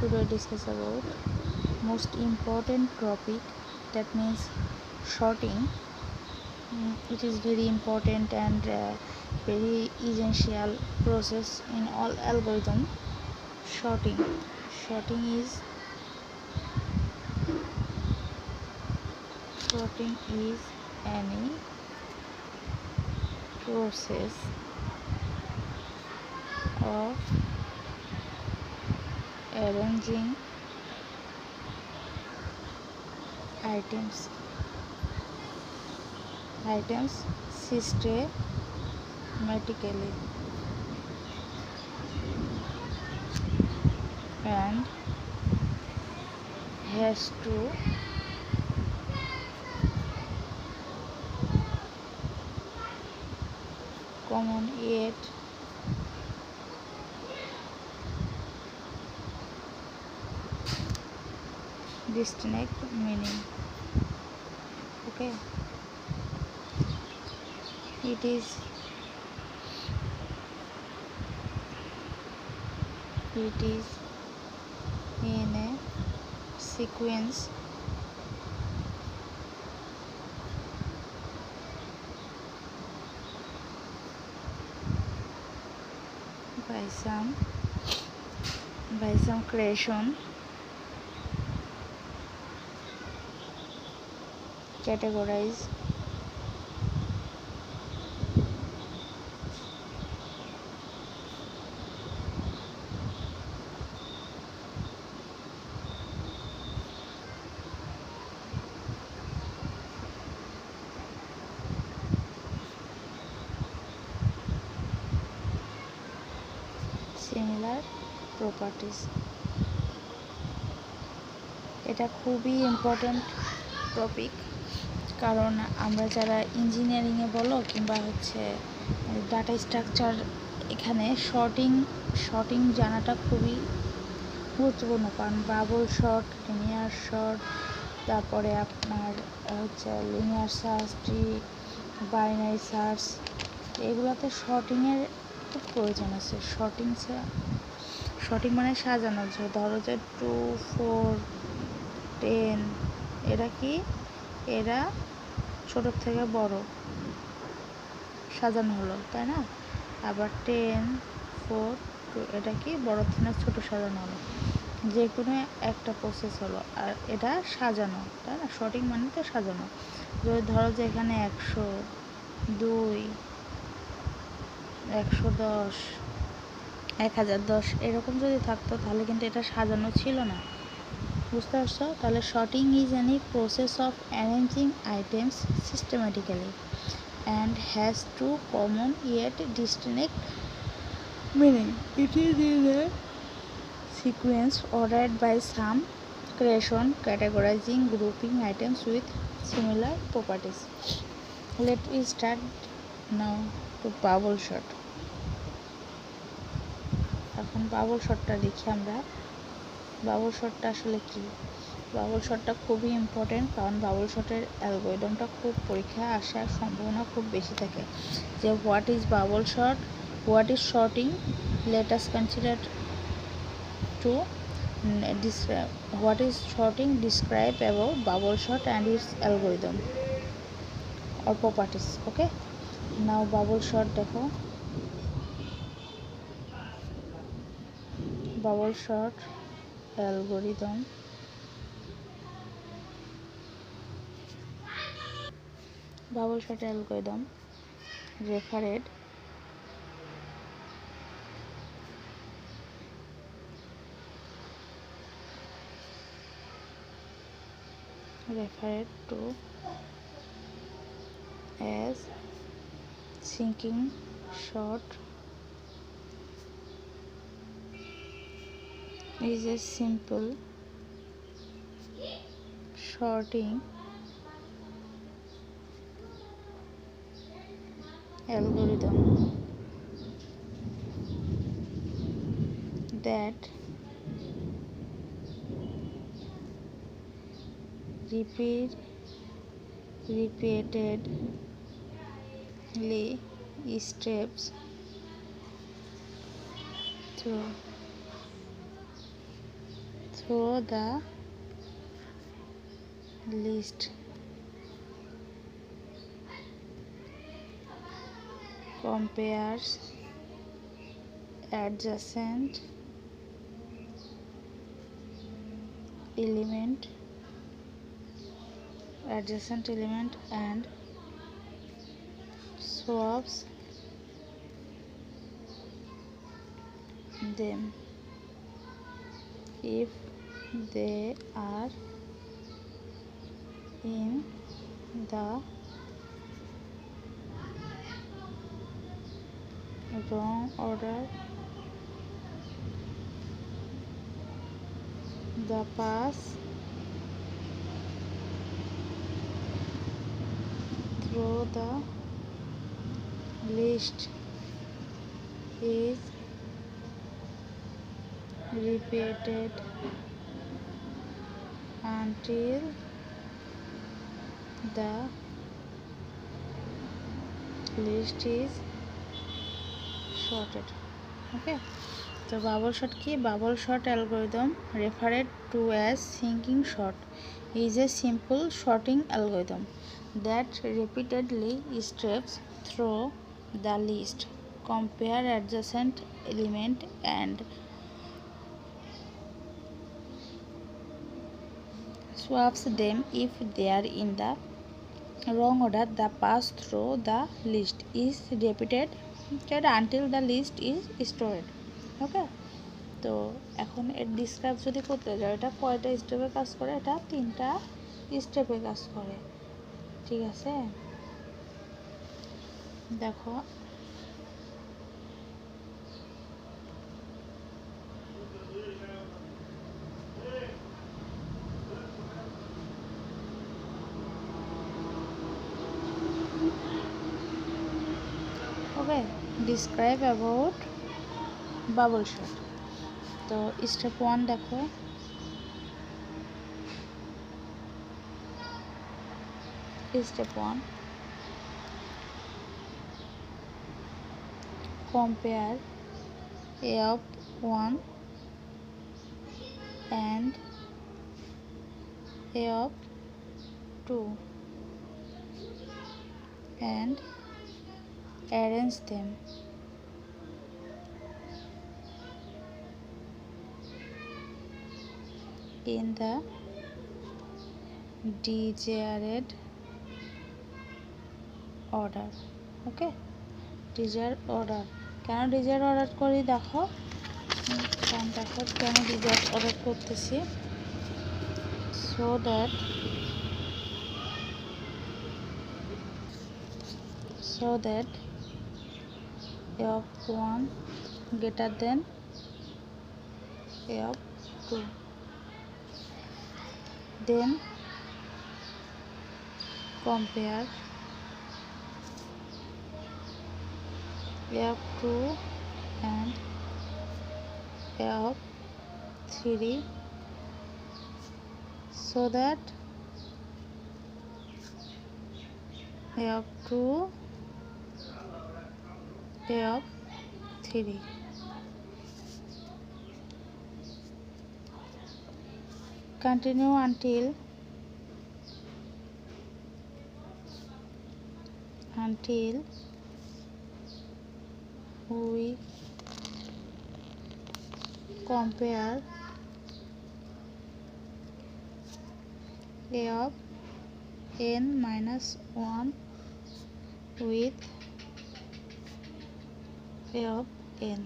Today discuss about most important topic, that means sorting. It is very important and very essential process in all algorithm. Sorting. Sorting is any process of arranging items systematically and has to common yet distinct meaning. Okay, it is in a sequence by some creation categorize similar properties. এটা খুবই important topic, কারণ আমরা যারা ইঞ্জিনিয়ারিংয়ে বলো কিংবা data structure, এখানে sorting জানাটা খুবই গুরুত্বপূর্ণ। কারণ বাবল শর্ট, লিনিয়ার শর্ট, তারপরে আপনার linear search tree, binary search, এগুলোতে শর্টিংয়ের খুব প্রয়োজন আছে। শর্টিং মানে সাজানো। ধরো যে 2, 4, 10, এরা ছোটোর থেকে বড় সাজানো হলো, তাই না? আবার 10, 4, 2 এটা কি বড় থেকে ছোট সাজানো হলো। যে কোনো একটা প্রসেস হলো, আর এটা সাজানো, তাই না? শর্টিং মানে তো সাজানো। যদি ধরো যে এখানে 102, 110, 1010 এরকম যদি থাকতো, তাহলে কিন্তু এটা সাজানো ছিল না। বুঝতে পারছো? তাহলে sorting is any process of arranging items systematically and has two common yet distinct meaning. It is in a sequence ordered by some creation categorizing grouping items with similar properties. Let me start now to bubble sort. এখন bubble শটটা দেখি আমরা। Bubble শটটা আসলে কি? Bubble শটটা খুবই important, কারণ বাবল শটের অ্যালগরিদমটা খুব পরীক্ষায় আসার সম্ভাবনা খুব বেশি থাকে। যে what is bubble sort, what is sorting, let us consider to what is sorting, describe about bubble sort and its algorithm or properties. Okay, now bubble sort দেখো। Bubble sort algorithm referred to as sinking shot is a simple sorting algorithm that repeatedly steps through through the list. Compares adjacent element and swaps them if they are in the wrong order. The pass through the list is repeated until the list is sorted. Okay, so bubble sort ki? Bubble sort algorithm, referred to as sinking sort, is a simple sorting algorithm that repeatedly steps through the list, compare adjacent element and swaps them if they are in the wrong order. The pass through the list is repeated until the list is stored. Okay, তো এখন এর describe যদি করতে যাও, এটা কয়টা স্টেপে কাজ করে? এটা 3টা স্টেপে কাজ করে। ঠিক আছে, দেখো ওকে, ডিসক্রাইব অ্যাবাউট বাবল শট। তো স্টেপ 1 দেখো, step 1, compare a of 1 and a of 2 and arrange them in the desired order. Okay, desire order. কেন ডিজায়ার অর্ডার করি দেখো, কেন ডিজায়ার অর্ডার করতেছি, so that a of 1 greater than a of 2, then compare a of 2 and a of 3 so that a of 2, a of 3. Continue until we compare a of n minus 1 with a of n,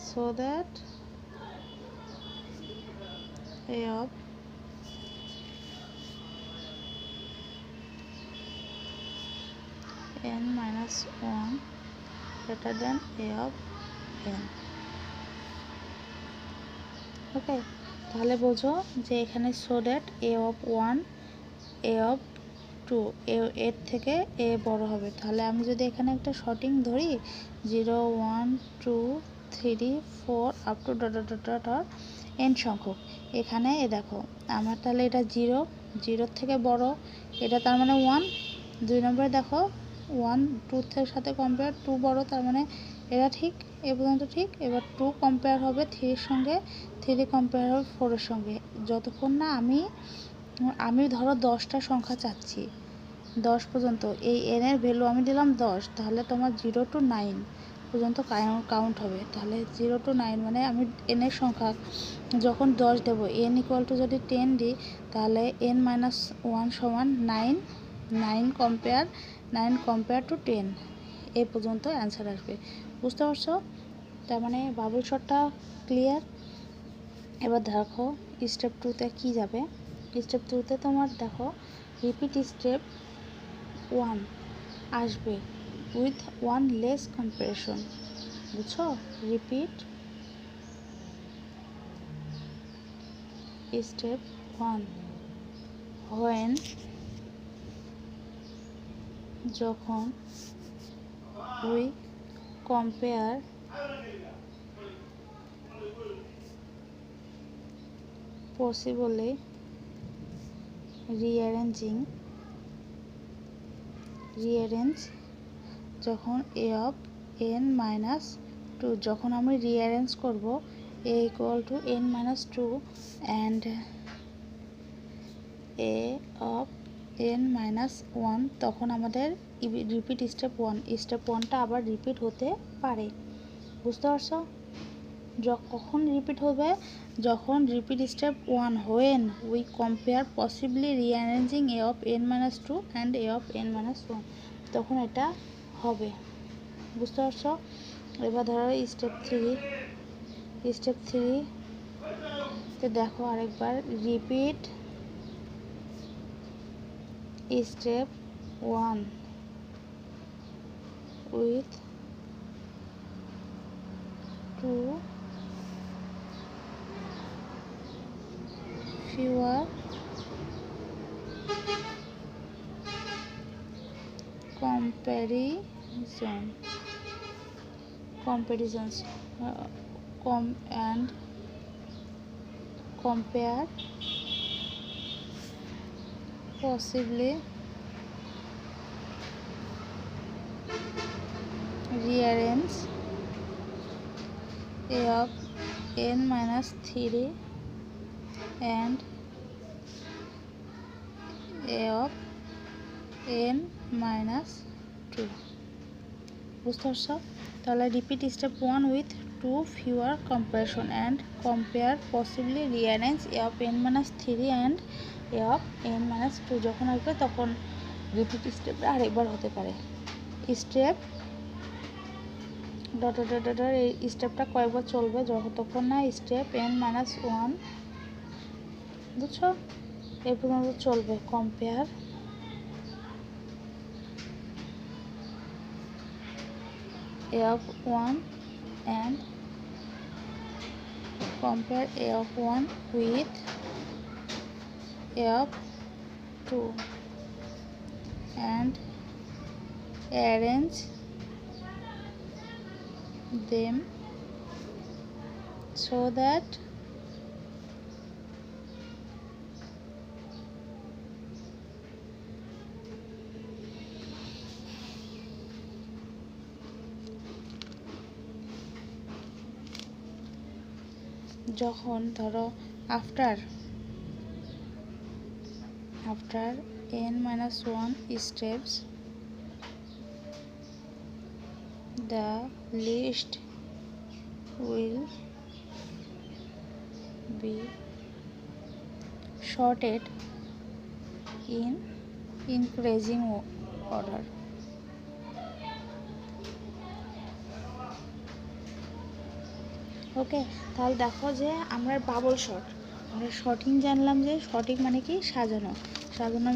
so that a of n minus 1 greater than a of n. ওকে, তাহলে বোঝো যে এখানে so that a of 1 a of 2 এর থেকে a বড় হবে। তাহলে আমি যদি এখানে একটা শর্টিং ধরি 0 1 2 3 4 আপ টু n সংখ্যক, এখানে এ দেখো আমার তাহলে এটা 0 থেকে বড়, এটা তার মানে 1। 2 নম্বরে দেখো 1 2 এর সাথে কম্পেয়ার 2 বড়, তার মানে এটা ঠিক এ পর্যন্ত ঠিক। এবার 2 কম্পেয়ার হবে 3-এর সঙ্গে, 3 কম্পেয়ার হবে 4-এর সঙ্গে। যতক্ষণ না আমি ধরো 10টা সংখ্যা চাচ্ছি, 10 পর্যন্ত এই n এর ভ্যালু আমি দিলাম 10, তাহলে তোমার 0 to 9 পর্যন্ত কাউন্ট হবে। তাহলে 0 to 9 মানে আমি n এর সংখ্যা যখন 10 দেব, n ইকুয়াল টু যদি 10 দিই, তাহলে n মাইনাস 1 সমান 9, 9 কম্পেয়ার টু 10 এই পর্যন্ত অ্যান্সার আসবে। বুঝতে পারছো? তার মানে বাবল শটটা ক্লিয়ার। এবার দেখো স্টেপ 2তে কী যাবে। স্টেপ 2তে তোমার দেখো রিপিট স্টেপ 1 আসবে উইথ 1 লেস কম্পারিজন। বুঝছো? রিপিট স্টেপ 1 when যখন we compare possibly rearrange যখন a of n minus 2 যখন আমি রিঅ্যারেঞ্জ করব a equal to n minus 2 and a of n minus 1, তখন আমাদের রিপিট স্টেপ 1টা আবার রিপিট হতে পারে। বুঝতে পারছো? কখন রিপিট হবে? যখন repeat step 1 when we compare possibly rearranging a of n minus 2 and a of n minus 1, তখন এটা হবে। বুঝতে পারছো? এবার ধরো স্টেপ 3তে দেখো আরেকবার repeat step 1 with 2 fewer comparisons and compare possibly rearrange a of n minus 3 and a of n minus 2। বুঝতে পারছো? তাহলে repeat step 1 with 2 fewer comparison and compare possibly rearrange a of n minus 3 and a of n minus 2 যখন আসবে তখন repeat স্টেপটা আরেকবার হতে পারে। স্টেপ এই স্টেপটা কয়েকবার চলবে যতক্ষণ না স্টেপ n minus 1, বুঝছো, এই পর্যন্ত চলবে। Compare a of 1 and compare a of 1 with a of 2 and arrange them so that যখন ধরো after n minus 1 steps the list will be sorted in increasing order। ওকে, তাহলে দেখো যে আমরা বাবল শট, আমরা শর্টিং জানলাম যে শর্টিং মানে কি সাজানোর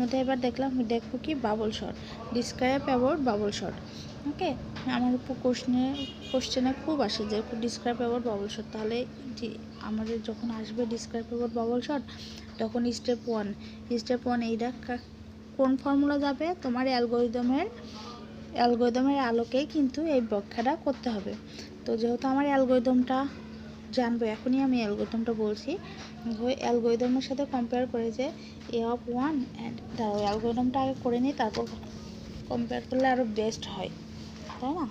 মধ্যে এবার দেখবো কি bubble sort. Describe about bubble sort. Okay, আমার উপর কোশ্চেনে খুব আসে যে ডিসক্রাইব অ্যাবাউট বাবল শট। তাহলে আমাদের যখন আসবে ডিসক্রাইব অ্যাবাউট বাবল শট তখন স্টেপ 1 এইটা কোন ফর্মুলা যাবে, তোমার অ্যালগরিদমের আলোকেই কিন্তু এই ব্যাখ্যাটা করতে হবে। তো যেহেতু আমার অ্যালগরিদমটা জানবো, এখনই আমি অ্যালগরিদমটা বলছি। অ্যালগরিদমের সাথে কম্পেয়ার করে যে a of 1 অ্যান্ড অ্যালগরিদমটা আগে করে নিই, তারপর কম্পেয়ার করলে আরও বেস্ট হয়, তাই না?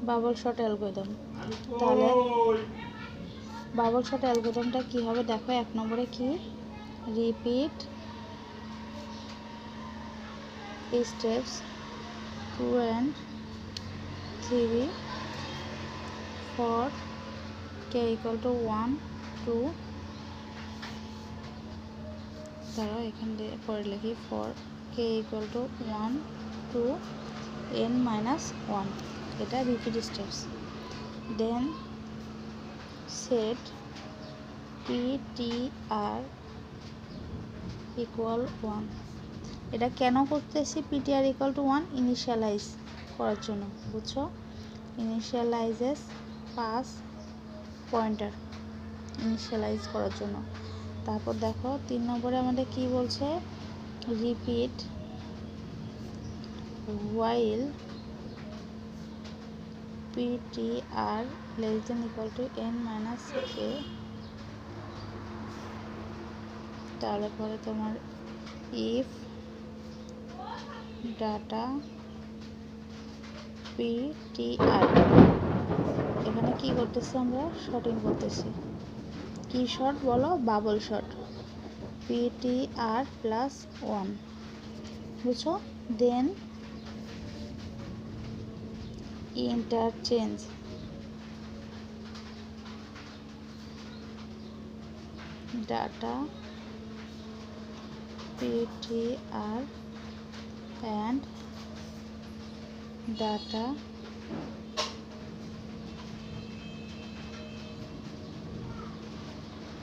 Bubble sort algorithm. তাহলে বাবল শট অ্যালগরিদমটা কী হবে দেখো, 1 নম্বরে কি, repeat steps 2 and 3 for k equal to 1 2, তারা এখানে পরে লিখি for k equal to 1 to n minus 1, এটা রিপিট স্টেপস। দেন সেট ptr equal 1, এটা কেন করতেছি ptr equal to 1, ইনিশিয়ালাইজ করার জন্য, বুঝছো, ইনিশিয়ালাইজেস পাস পয়েন্টার, ইনিশিয়ালাইজ করার জন্য। তারপর দেখো 3 নম্বরে আমাদের কি বলছে, repeat while ptr less than equal to n minus k, তাহলে পরে তোমার if data ptr, এখানে কি করতেছি আমরা, শর্টিং করতেছি, কি শর্ট বলো, বাবল শর্ট, ptr প্লাস 1, বুঝছো। Then interchange data ptr and data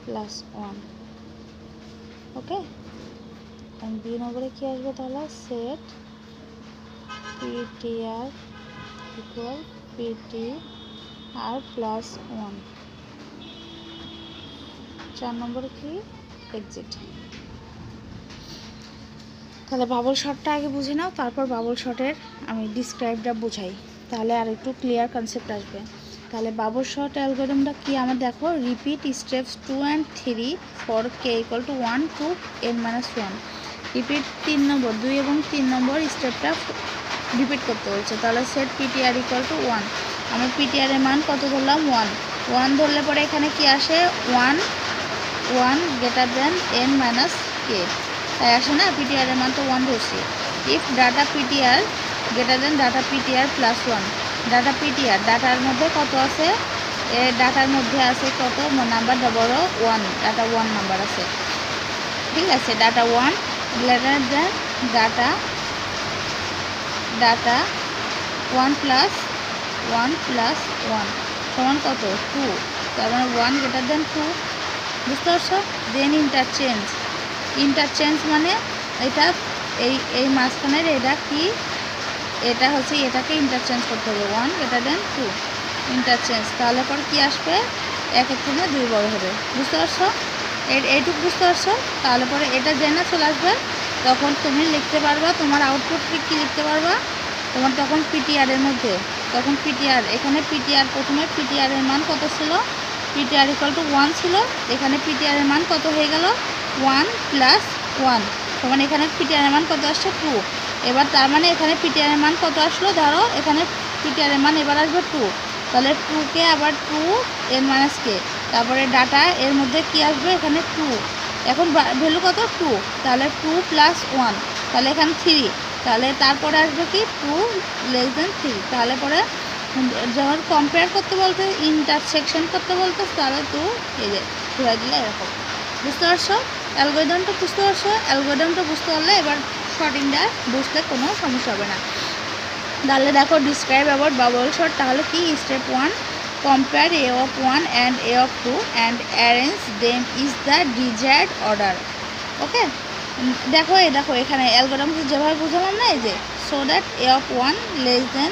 plus 1, okay. and b নম্বরে কি আসবে তাহলে, set ptr equal ptr plus 1, 4 নম্বরে কি, এক্সিট। তাহলে বাবল শটটা আগে বুঝে নাও, তারপর বাবল শটের আমি ডিসক্রাইবটা বোঝাই, তাহলে আর একটু ক্লিয়ার কনসেপ্ট আসবে। তাহলে বাবল শট অ্যালগরিদমটা কি আমার দেখো, repeat steps 2 and 3 for k equal to 1 to n minus 1, repeat 3 নম্বর 2 এবং 3 নম্বর স্টেপটা রিপিট করতে বলছে। তাহলে সেট ptr equal to 1, আমি ptr এর মান কত ধরলাম, 1 ধরলে পরে এখানে কি আসে, 1 গ্রেটার দেন n minus k, তাই আসে না, ptr এর মান তো 1 ধরছি। If data ptr greater then data ptr plus 1, data ptr ডাটার মধ্যে কত আছে, ডাটার মধ্যে আছে কত নাম্বারটা বড়, 1, ডাটা 1 নাম্বার আছে, ঠিক আছে। Data 1 greater then data 1 plus 1 সমান কত, 2, তার মানে 1 গ্রেটার দেন 2, বুঝতে পারছো। দেন ইন্টারচেঞ্জ মানে এটা এই মাঝখানের এটা কি, এটা হচ্ছে এটাকে ইন্টারচেঞ্জ করতে হবে, 1 গ্রেটার দেন 2 ইন্টারচেঞ্জ, তাহলে পরে কি আসবে, 1 থেকে 2 বড় হবে, বুঝতে পারছো, এইটুকু বুঝতে পারছো। তাহলে পরে এটা জেনে চলে আসবে, তখন তুমি লিখতে পারবা, তোমার আউটপুট কি লিখতে পারবা, তোমার তখন ptr এর মধ্যে, তখন ptr এখানে ptr প্রথমে ptr এর মান কত ছিল, ptr equal to 1 ছিল, এখানে ptr এর মান কত হয়ে গেল, 1 প্লাস 1 সমান এখানে ptr এর মান কত আসছে, 2। এবার তার মানে এখানে ptr এর মান কত আসলো, ধরো এখানে ptr এর মান এবার আসবে 2, তাহলে 2 কে আবার 2 n minus k, তারপরে ডাটা এর মধ্যে কি আসবে, এখানে 2, এখন ভ্যালু কত, 2, তাহলে 2 প্লাস 1, তাহলে এখানে 3, তাহলে তারপরে আসবে কি 2 লেস দেন 3, তাহলে পরে যখন কম্পেয়ার করতে বলতে, ইন্টারসেকশন করতে বলতে, তাহলে 2 এই যে ঘুরে দিলে এরকম, বুঝতে পারছো। অ্যালগরিদমটা বুঝতে পারছো, অ্যালগরিদমটা বুঝতে পারলে এবার শর্টিংটা বুঝতে কোনো সমস্যা হবে না। তাহলে দেখো ডিসক্রাইব অ্যাবাউট বাবল শট, তাহলে কি, step 1 compare a of 1 and a of 2 and arrange them is the desired order, ওকে। দেখো এখানে অ্যালগরিদম যেভাবে বুঝালাম না, এই যে so that a of 1 less than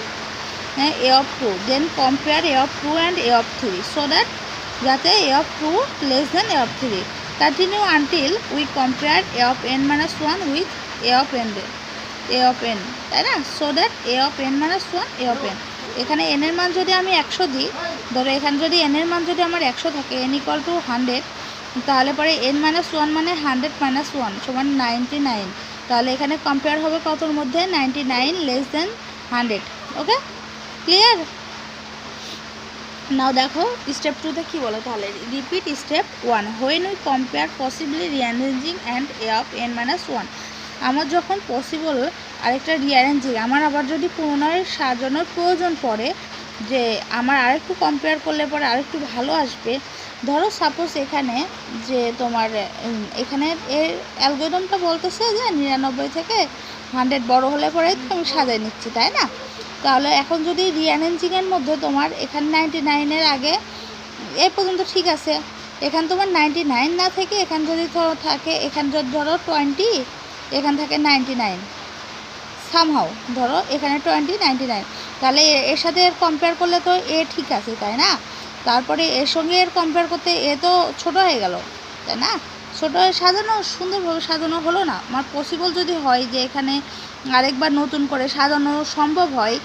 a of 2, then compare a of 2 and a of 3 so that যাতে a of 2 less than a of 3, continue until we compare a of n minus 1 with a of n, তাই না, so that a of n minus 1 a of n, এখানে n এর মান যদি আমি 100 দিই, ধরো এখানে যদি n এর মান যদি আমার 100 থাকে, n equal to 100, তাহলে পরে n minus 1 মানে 100 minus 1 সমান 99, তাহলে এখানে কম্পেয়ার হবে কতর মধ্যে, 99 লেস দেন 100, ওকে, ক্লিয়ার। নাও দেখো স্টেপ 2তে কী বলে তাহলে, repeat step 1 when we compare possibly rearranging and A of n-1। আমার যখন পসিবল আরেকটা রিঅ্যারেঞ্জিং, আমার আবার যদি পুনরায় সাজানোর প্রয়োজন পড়ে, যে আমার আরেকটু কম্পেয়ার করলে পরে আরেকটু ভালো আসবে। ধরো সাপোজ এখানে যে তোমার এখানে এর অ্যালগরিদমটা বলতেছে যে 99 থেকে 100 বড় হলে পরে আমি সাজাই নিচ্ছি, তাই না? তাহলে এখন যদি রিঅ্যারেঞ্জিংয়ের মধ্যে তোমার এখানে 99-এর আগে এ পর্যন্ত ঠিক আছে, এখান তোমার 99 না থেকে এখান যদি থাকে, এখান যদি ধরো 20, এখান থেকে 99 সামহাও, ধরো এখানে 20, 99, তাহলে এর সাথে এর কম্পেয়ার করলে তো এ ঠিক আছে, তাই না? তারপরে এর সঙ্গে এর কম্পেয়ার করতে এ তো ছোট হয়ে গেল, তাই না? ছোটো হয়ে সাজানো, সুন্দরভাবে সাজানো হলো না। আমার পসিবল যদি হয় যে এখানে আরেকবার নতুন করে সাজানো সম্ভব হয়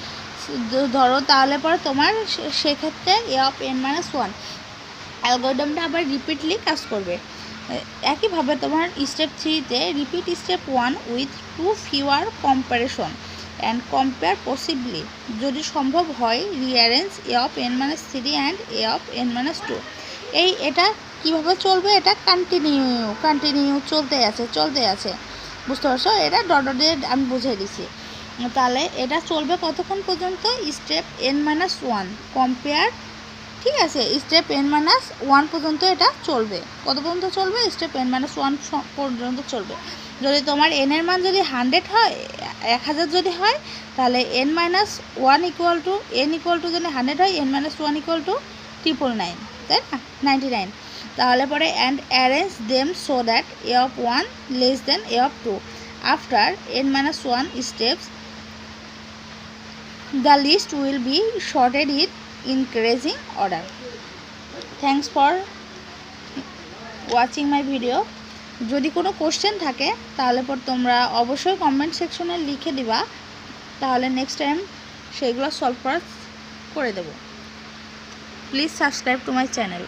ধরো, তাহলে পরে তোমার সেক্ষেত্রে এ অফ n-1 অ্যালগরিদমটা আবার রিপিটলি কাজ করবে। একইভাবে তোমার স্টেপ 3তে repeat step 1 with 2 fewer comparison and compare possibly, যদি সম্ভব হয় rearrange A of n-3 and A of n-2। এটা কীভাবে চলবে, এটা কন্টিনিউ চলতে আছে, বুঝতে পারছো? এটা ডট দিয়ে আমি বুঝিয়ে দিছি। তাহলে এটা চলবে কতক্ষণ পর্যন্ত, স্টেপ n-1 কম্পেয়ার, ঠিক আছে? স্টেপ n-1 পর্যন্ত এটা চলবে। কত পর্যন্ত চলবে? স্টেপ n-1 পর্যন্ত চলবে। যদি তোমার n এর মান যদি 100 হয়, 1000 যদি হয়, তাহলে n-1 ইকুয়াল টু যদি 100 হয়, n-1 ইকুয়াল টু 999, তাই না? 99। তাহলে পরে and arrange them so that a of 1 less than A of 2 after n-1 steps, the list will be sorted in increasing order. Thanks for watching my video. যদি কোনো question থাকে তাহলে পর তোমরা অবশ্যই কমেন্ট সেকশনে লিখে দিবা, তাহলে নেক্সট টাইম সেগুলো সলভ করে দেব। Please subscribe to my channel.